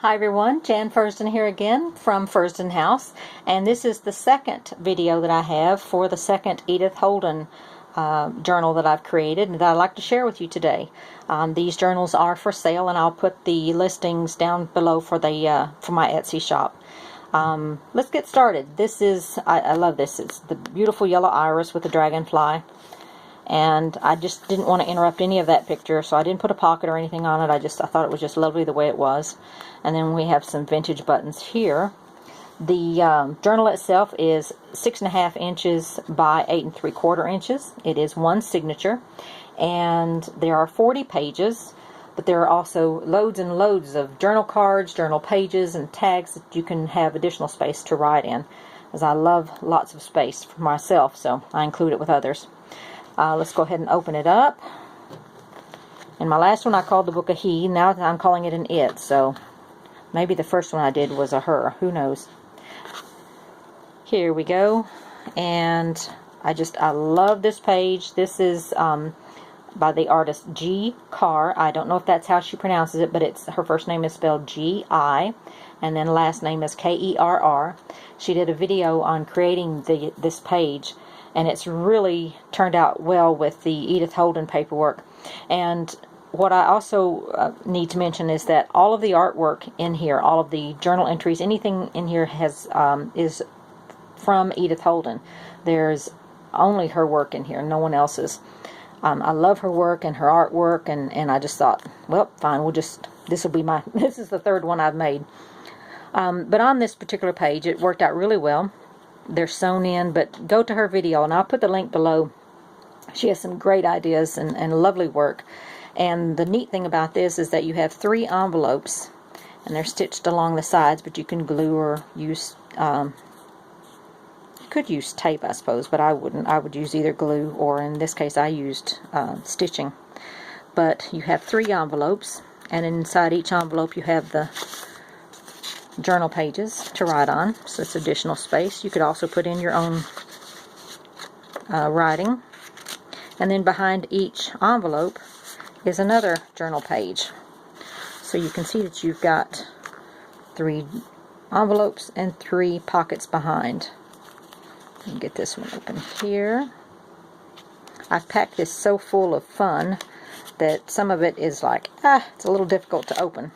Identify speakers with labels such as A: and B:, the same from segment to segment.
A: Hi everyone, Jan Fursdon here again from Fursdon House, and this is the second video that I have for the second Edith Holden journal that I've created and that I'd like to share with you today. These journals are for sale, and I'll put the listings down below for my Etsy shop. Let's get started. This is, I love this. It's the beautiful yellow iris with the dragonfly. And I just didn't want to interrupt any of that picture, so I didn't put a pocket or anything on it. I thought it was just lovely the way it was. And then we have some vintage buttons here. The journal itself is 6.5 inches by 8 3/4 inches. It is one signature, and there are 40 pages, but there are also loads and loads of journal cards, journal pages, and tags that you can have additional space to write in, as I love lots of space for myself, so I include it with others. Let's go ahead and open it up. In my last one I called the book a he. Now I'm calling it an it, so maybe the first one I did was a her. Who knows? Here we go. And I love this page. This is by the artist Gi Kerr. I don't know if that's how she pronounces it, but her first name is spelled G-I, and then last name is K-E-R-R. She did a video on creating this page, and it's really turned out well with the Edith Holden paperwork. And what I also need to mention is that all of the artwork in here, all of the journal entries, anything in here is from Edith Holden. There's only her work in here, no one else's. I love her work and her artwork, and I just thought, well, fine, this is the third one I've made. But on this particular page, it worked out really well. They're sewn in, but go to her video, and I'll put the link below. She has some great ideas and lovely work. And the neat thing about this is that you have 3 envelopes, and they're stitched along the sides, but you can glue or use, you could use tape, I suppose, but I wouldn't. I would use either glue, or in this case I used stitching. But you have 3 envelopes, and inside each envelope you have the journal pages to write on, so it's additional space. You could also put in your own writing. And then behind each envelope is another journal page. So you can see that you've got 3 envelopes and 3 pockets behind. Let me get this one open here. I've packed this so full of fun that some of it is like, it's a little difficult to open.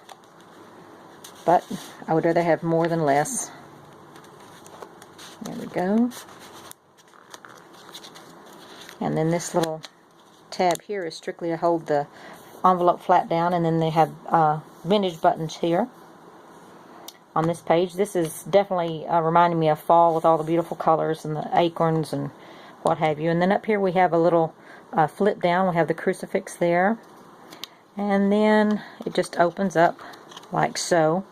A: But I would rather have more than less. There we go. And then this little tab here is strictly to hold the envelope flat down, and then they have vintage buttons here on this page. This is definitely reminding me of fall with all the beautiful colors and the acorns and what have you. And then up here we have a little flip down. We have the crucifix there. And then it just opens up like so.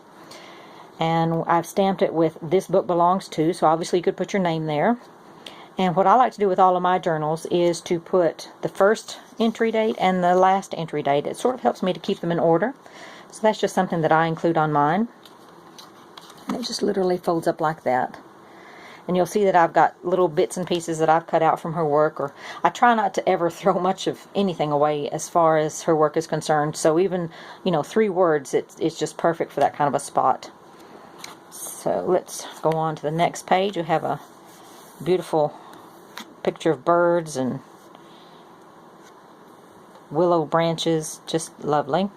A: And I've stamped it with "This Book Belongs To," so obviously you could put your name there. And what I like to do with all of my journals is to put the first entry date and the last entry date. It sort of helps me to keep them in order. So that's just something that I include on mine. And it just literally folds up like that. And you'll see that I've got little bits and pieces that I've cut out from her work, or I try not to ever throw much of anything away as far as her work is concerned. So even, 3 words, it's just perfect for that kind of a spot. So let's go on to the next page. You have a beautiful picture of birds and willow branches, just lovely.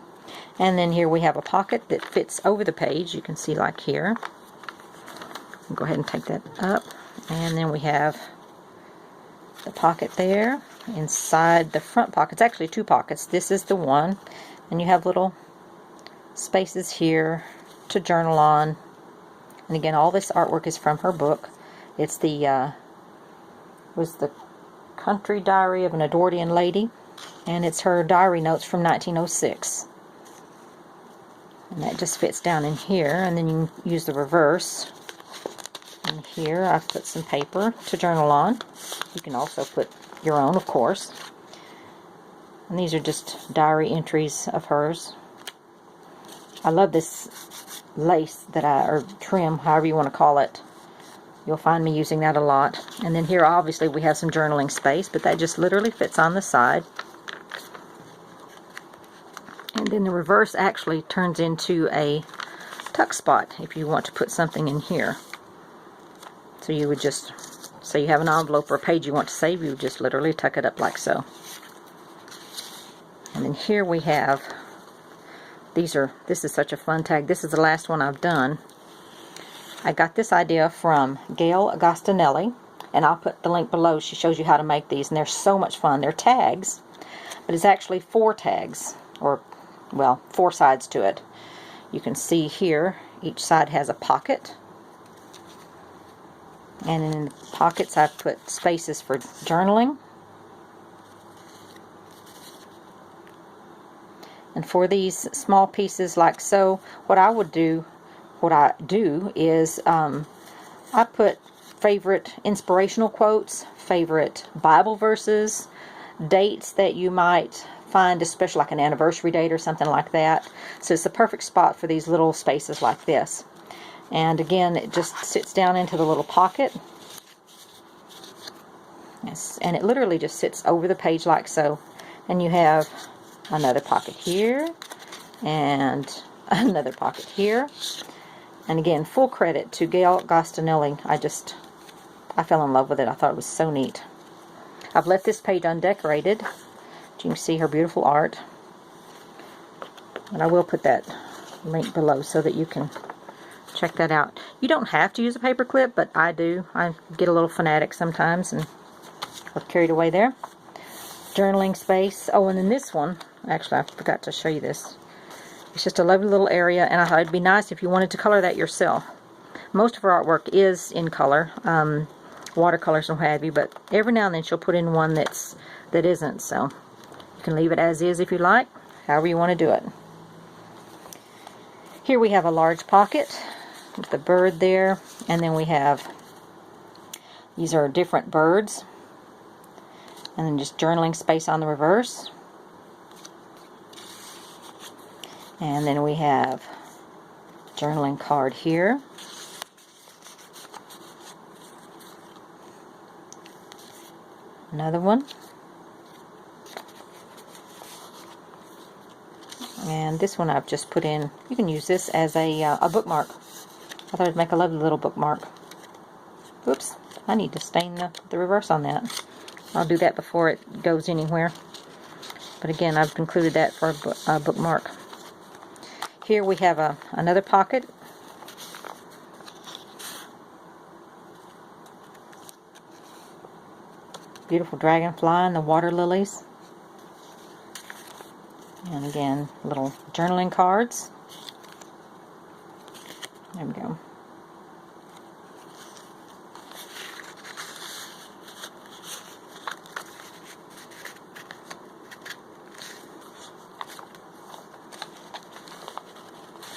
A: And then here we have a pocket that fits over the page. You can see like here. I'll go ahead and take that up. And then we have the pocket there. Inside the front pocket, it's actually 2 pockets. This is the one. And you have little spaces here to journal on. And again, all this artwork is from her book. It's the Country Diary of an Edwardian Lady, and it's her diary notes from 1906. And that just fits down in here, and then you can use the reverse. And here I've put some paper to journal on. You can also put your own, of course. And these are just diary entries of hers. I love this lace or trim, however you want to call it. You'll find me using that a lot. And then here obviously we have some journaling space, but that just literally fits on the side. And then the reverse actually turns into a tuck spot if you want to put something in here. So you would just, say you have an envelope or a page you want to save, you would just literally tuck it up like so. And then here we have, this is such a fun tag. This is the last one I've done. I got this idea from Gayle Agostinelli, and I'll put the link below. She shows you how to make these, and they're so much fun. They're tags, but it's actually 4 tags, or, well, 4 sides to it. You can see here, each side has a pocket, and in the pockets I've put spaces for journaling. And for these small pieces like so, what I do is I put favorite inspirational quotes, favorite Bible verses, dates that you might find, especially like an anniversary date or something like that. So it's the perfect spot for these little spaces like this. And again, it just sits down into the little pocket. Yes, and it literally just sits over the page like so. And you have another pocket here, and another pocket here. And again, full credit to Gayle Agostinelli. I fell in love with it. I thought it was so neat. I've left this page undecorated. You can see her beautiful art. And I will put that link below so that you can check that out. You don't have to use a paper clip, but I do. I get a little fanatic sometimes and I've carried away there. Journaling space. Oh, and then this one, actually I forgot to show you this. It's just a lovely little area, and I thought it'd be nice if you wanted to color that yourself. Most of her artwork is in color, watercolors and what have you, but every now and then she'll put in one that isn't, so you can leave it as is if you like, however you want to do it. Here we have a large pocket with the bird there, and then we have, these are different birds, and then just journaling space on the reverse. And then we have journaling card here. Another one. And this one I've just put in, you can use this as a bookmark. I thought it'd make a lovely little bookmark. Oops, I need to stain the reverse on that. I'll do that before it goes anywhere. But again, I've included that for a bookmark. Here we have another pocket. Beautiful dragonfly and the water lilies. And again, little journaling cards. There we go.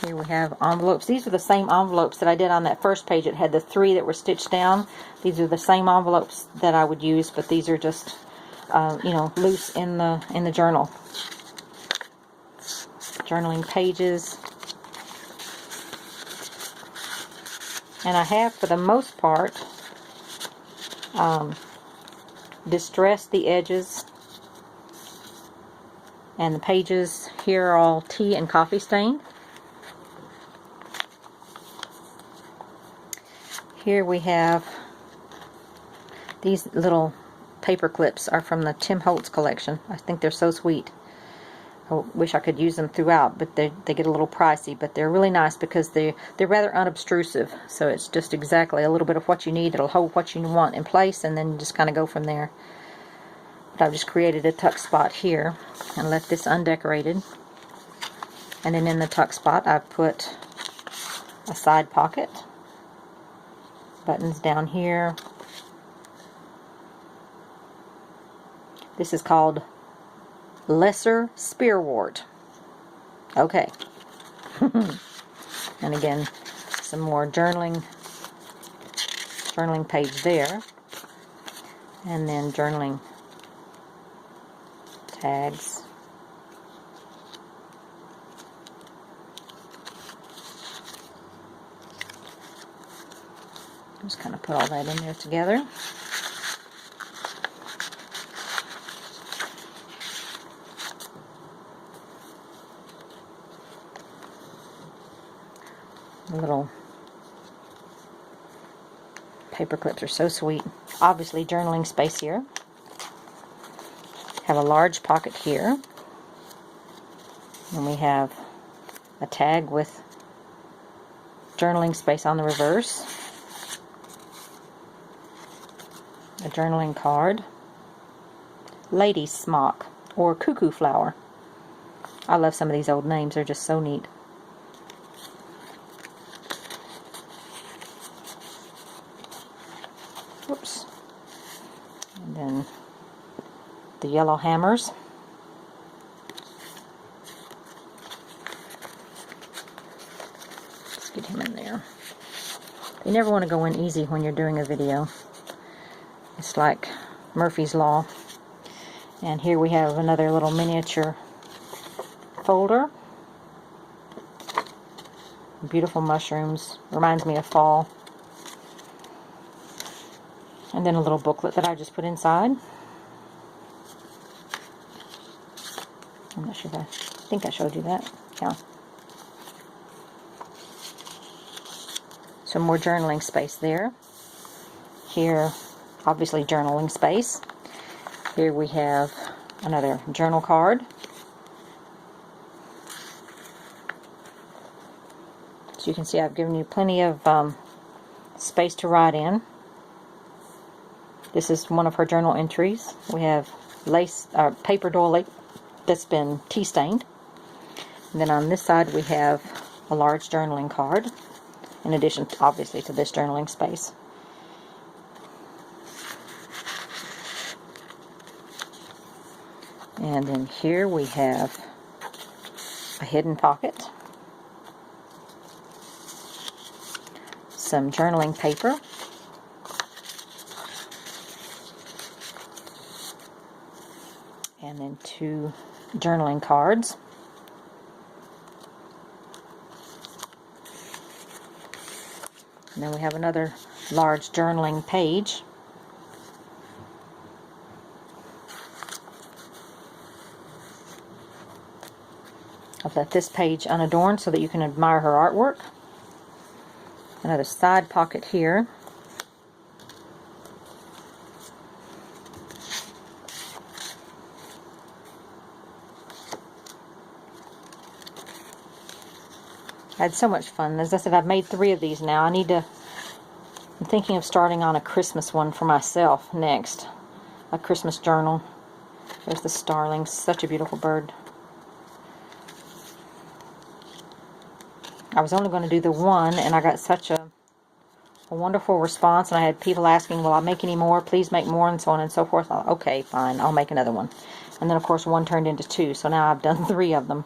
A: Here we have envelopes. These are the same envelopes that I did on that first page. It had the 3 that were stitched down. These are the same envelopes that I would use, but these are just, you know, loose in the journal. Journaling pages. And I have, for the most part, distressed the edges. And the pages here are all tea and coffee stained. Here we have, these little paper clips are from the Tim Holtz collection. I think they're so sweet. I wish I could use them throughout, but they get a little pricey, but they're really nice because they're rather unobtrusive. So it's just exactly a little bit of what you need. It'll hold what you want in place, and then just kind of go from there. But I've just created a tuck spot here and left this undecorated. And then in the tuck spot I've put a side pocket. Buttons down here. This is called Lesser Spearwort. Okay. And again, some more journaling page there. And then journaling tags. Just kind of put all that in there together. The little paper clips are so sweet. Obviously journaling space here. Have a large pocket here. And we have a tag with journaling space on the reverse. A journaling card. Lady smock or cuckoo flower. I love some of these old names. They're just so neat. Whoops. And then the yellow hammers. Let's get him in there. You never want to go in easy when you're doing a video. It's like Murphy's Law. And here we have another little miniature folder. Beautiful mushrooms. Reminds me of fall. And then a little booklet that I just put inside. I'm not sure if I think I showed you that. Yeah. Some more journaling space there. Here, obviously journaling space. Here we have another journal card. So you can see I've given you plenty of space to write in. This is one of her journal entries. We have lace, paper doily that's been tea stained. And then on this side we have a large journaling card, in addition to, obviously, to this journaling space. And then here we have a hidden pocket, some journaling paper, and then 2 journaling cards. And then we have another large journaling page. I've left this page unadorned so that you can admire her artwork. Another side pocket here. I had so much fun. As I said, I've made 3 of these now. I'm thinking of starting on a Christmas one for myself next. A Christmas journal. There's the starling. Such a beautiful bird. I was only going to do the one, and I got such a wonderful response, and I had people asking, will I make any more? Please make more, and so on and so forth. I thought, okay, fine, I'll make another one. And then, of course, one turned into 2, so now I've done 3 of them.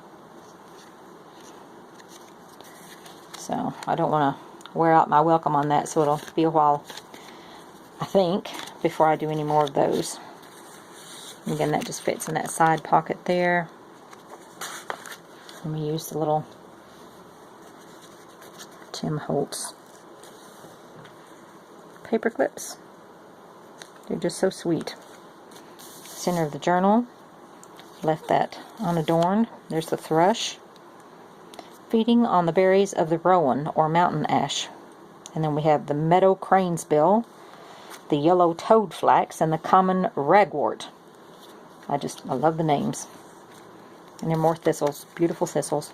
A: So I don't want to wear out my welcome on that, so it'll be a while, I think, before I do any more of those. And again, that just fits in that side pocket there. And we use the little Tim Holtz paper clips. They're just so sweet. Center of the journal. Left that unadorned. There's the thrush. Feeding on the berries of the rowan or mountain ash. And then we have the meadow cranesbill, the yellow toadflax, and the common ragwort. I love the names. And there are more thistles, beautiful thistles.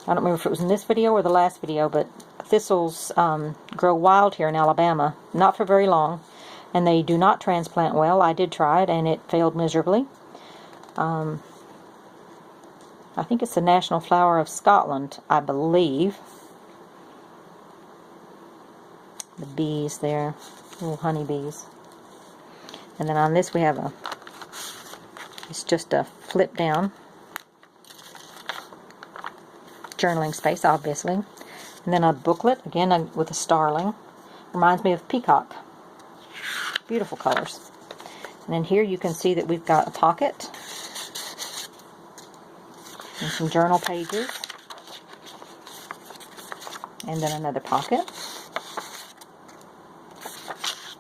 A: I don't remember if it was in this video or the last video, but thistles grow wild here in Alabama, not for very long, and they do not transplant well. I did try it, and it failed miserably. I think it's the national flower of Scotland, I believe. The bees there, little honeybees. And then on this we have it's just a flip down journaling space, obviously. And then a booklet, again with a starling. Reminds me of peacock. Beautiful colors. And then here you can see that we've got a pocket. And some journal pages. And then another pocket.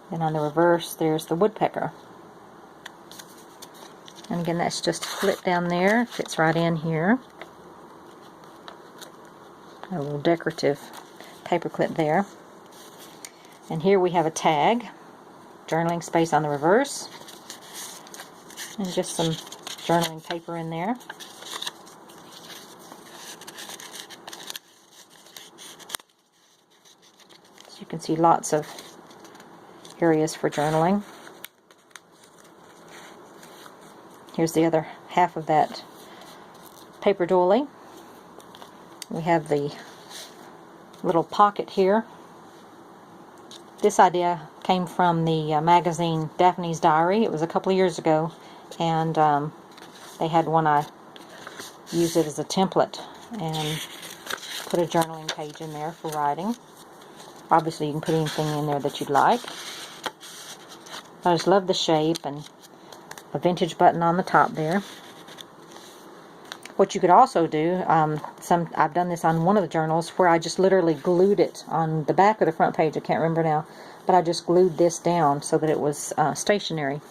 A: Then on the reverse, there's the woodpecker. And again, that's just flip down there. Fits right in here. A little decorative paper clip there. And here we have a tag, journaling space on the reverse, and just some journaling paper in there. So you can see lots of areas for journaling. Here's the other half of that paper doily. We have the little pocket here. This idea came from the magazine Daphne's Diary. It was a couple of years ago, and they had one. I used it as a template and put a journaling page in there for writing. Obviously you can put anything in there that you'd like. I just love the shape, and a vintage button on the top there. What you could also do, I've done this on one of the journals where I just literally glued it on the back of the front page. I can't remember now, but I just glued this down so that it was stationary.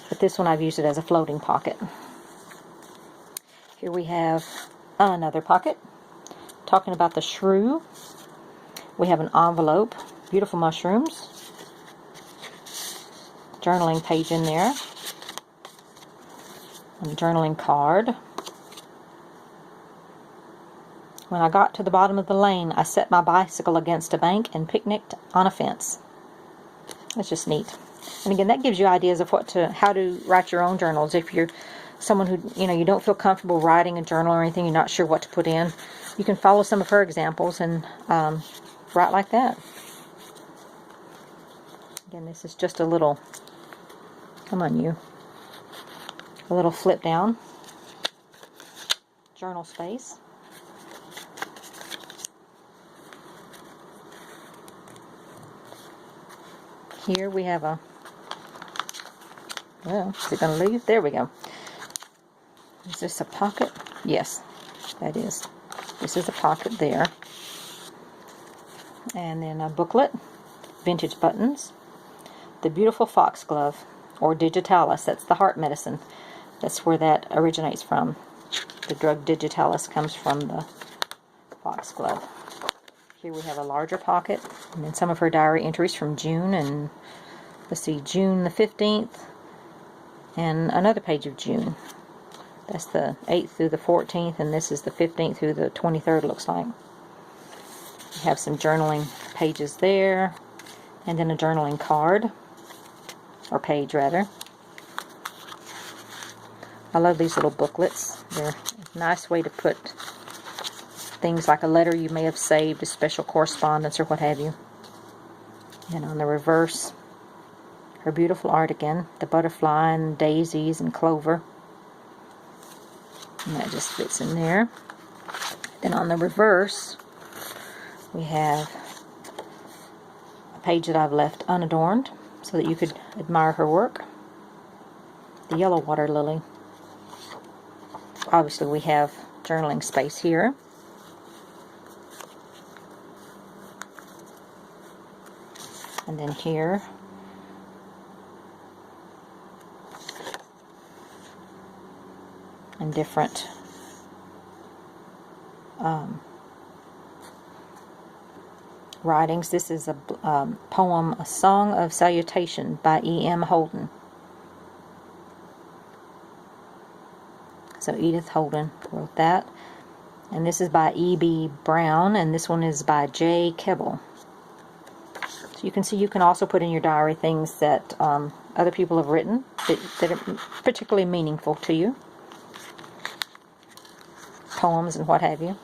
A: But this one I've used it as a floating pocket. Here we have another pocket talking about the shrew. We have an envelope, beautiful mushrooms, journaling page in there, and a journaling card. When I got to the bottom of the lane, I set my bicycle against a bank and picnicked on a fence. That's just neat. And again, that gives you ideas of how to write your own journals. If you're someone who, you don't feel comfortable writing a journal or anything, you're not sure what to put in, you can follow some of her examples and write like that. Again, this is just a little, come on you, a little flip down journal space. Here we have well, is it going to leave? There we go. Is this a pocket? Yes, that is. This is a pocket there. And then a booklet, vintage buttons, the beautiful foxglove, or digitalis. That's the heart medicine. That's where that originates from. The drug digitalis comes from the foxglove. Here we have a larger pocket, and then some of her diary entries from June, and let's see, June the 15th, and another page of June. That's the 8th through the 14th, and this is the 15th through the 23rd, looks like. We have some journaling pages there, and then a journaling card, or page rather. I love these little booklets. They're a nice way to put things like a letter you may have saved, a special correspondence or what have you. And on the reverse, her beautiful art again, the butterfly and daisies and clover. And that just fits in there. Then on the reverse, we have a page that I've left unadorned so that you could admire her work. The yellow water lily. Obviously we have journaling space here. And then here, and different writings. This is a poem, A Song of Salutation by E.M. Holden. So Edith Holden wrote that. And this is by E.B. Brown, and this one is by J. Keble. So you can see you can also put in your diary things that other people have written that are particularly meaningful to you. Poems and what have you.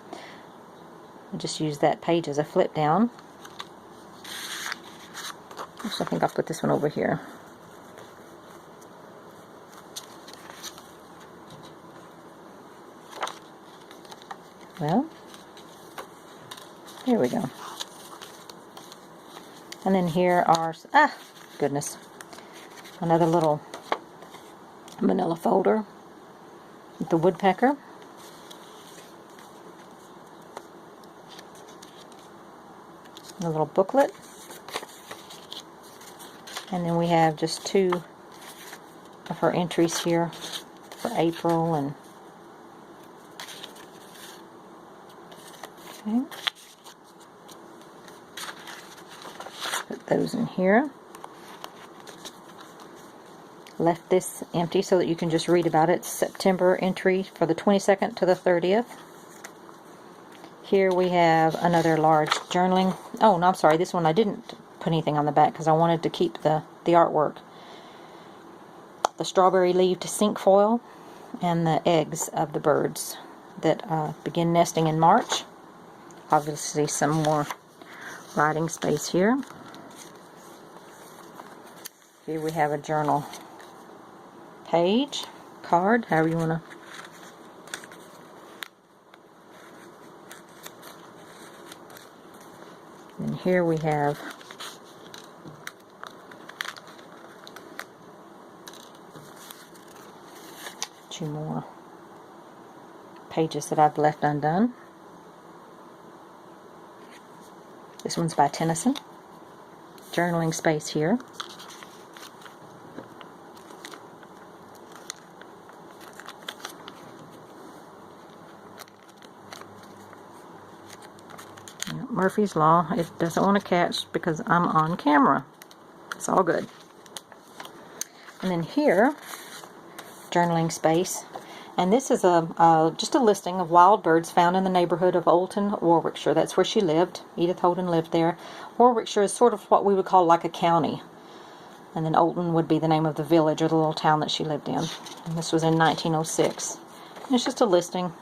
A: I just use that page as a flip down. So I think I'll put this one over here. Well, here we go. And then here are, goodness, another little manila folder with the woodpecker. A little booklet. And then we have just two of her entries here for April, and Okay. Put those in here. Left this empty so that you can just read about it. It's September entry for the 22nd to the 30th. Here we have another large journaling. Oh, no, I'm sorry. This one I didn't put anything on the back because I wanted to keep the artwork. The strawberry leaved sink foil and the eggs of the birds that begin nesting in March. Obviously some more writing space here. Here we have a journal page, card, however you want to. And here we have two more pages that I've left undone. This one's by Tennyson. Journaling space here. Murphy's Law. It doesn't want to catch because I'm on camera. It's all good. And then here, journaling space. And this is just a listing of wild birds found in the neighborhood of Oulton, Warwickshire. That's where she lived. Edith Holden lived there. Warwickshire is sort of what we would call like a county. And then Oulton would be the name of the village or the little town that she lived in. And this was in 1906. And it's just a listing.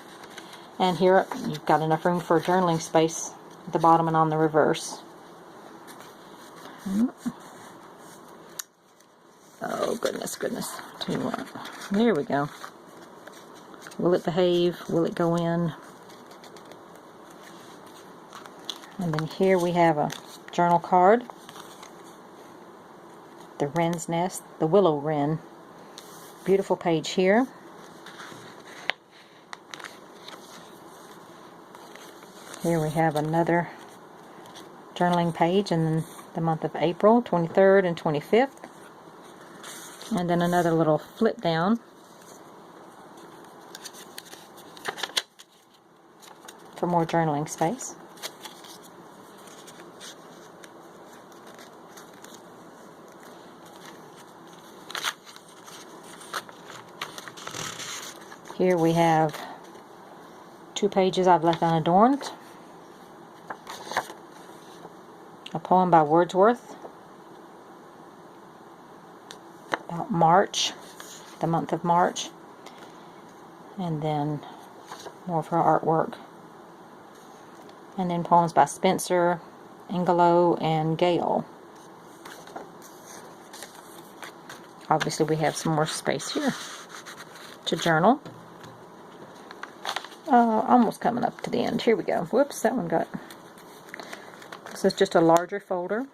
A: And here you've got enough room for a journaling space at the bottom and on the reverse. Oh, goodness. Tell you what. There we go. Will it behave? Will it go in? And then here we have a journal card. The wren's nest, the willow wren. Beautiful page here. Here we have another journaling page in the month of April, 23rd and 25th. And then another little flip down for more journaling space. Here we have 2 pages I've left unadorned. A poem by Wordsworth about March, the month of March, and then more of her artwork. And then poems by Spencer, Ingelow, and Gayle. Obviously we have some more space here to journal. Almost coming up to the end. Here we go. Whoops, that one got... This is just a larger folder.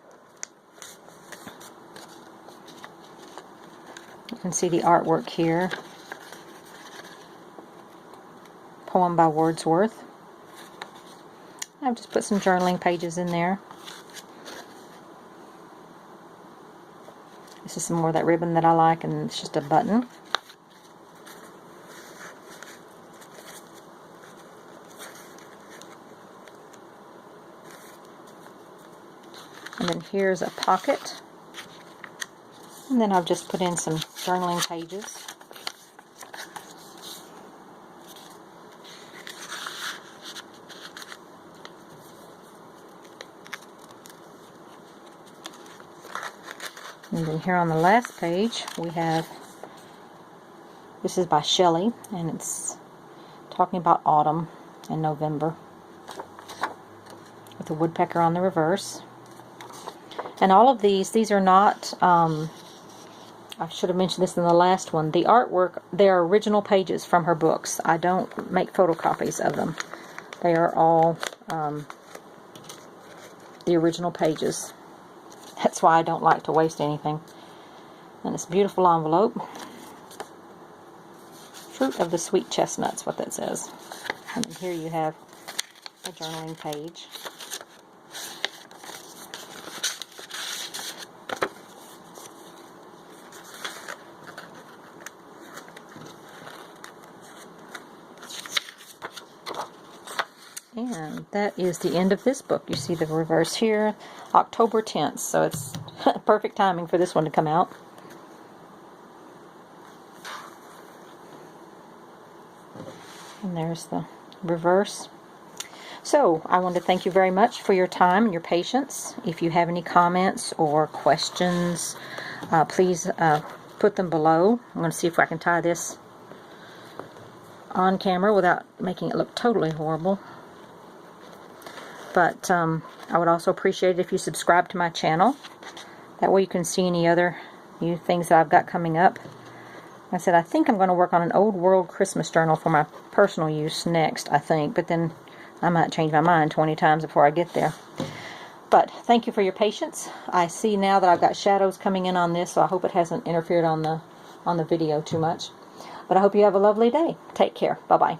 A: You can see the artwork here. Poem by Wordsworth. I've just put some journaling pages in there. This is some more of that ribbon that I like, and it's just a button. And then here's a pocket. And then I've just put in some journaling pages. And then here on the last page we have, this is by Shelley, and it's talking about autumn and November with a woodpecker on the reverse. And all of these are not, I should have mentioned this in the last one, the artwork, they are original pages from her books. I don't make photocopies of them. They are all the original pages. That's why I don't like to waste anything. And it's a beautiful envelope. Fruit of the sweet chestnuts, what that says. And then here you have a journaling page. And that is the end of this book. You see the reverse here, October 10th, so it's perfect timing for this one to come out. And there's the reverse. So, I want to thank you very much for your time and your patience. If you have any comments or questions, please put them below. I'm going to see if I can tie this on camera without making it look totally horrible. But I would also appreciate it if you subscribe to my channel. That way you can see any other new things that I've got coming up. Like I said, I think I'm going to work on an old world Christmas journal for my personal use next, I think. But then I might change my mind 20 times before I get there. But thank you for your patience. I see now that I've got shadows coming in on this, so I hope it hasn't interfered on the video too much. But I hope you have a lovely day. Take care. Bye-bye.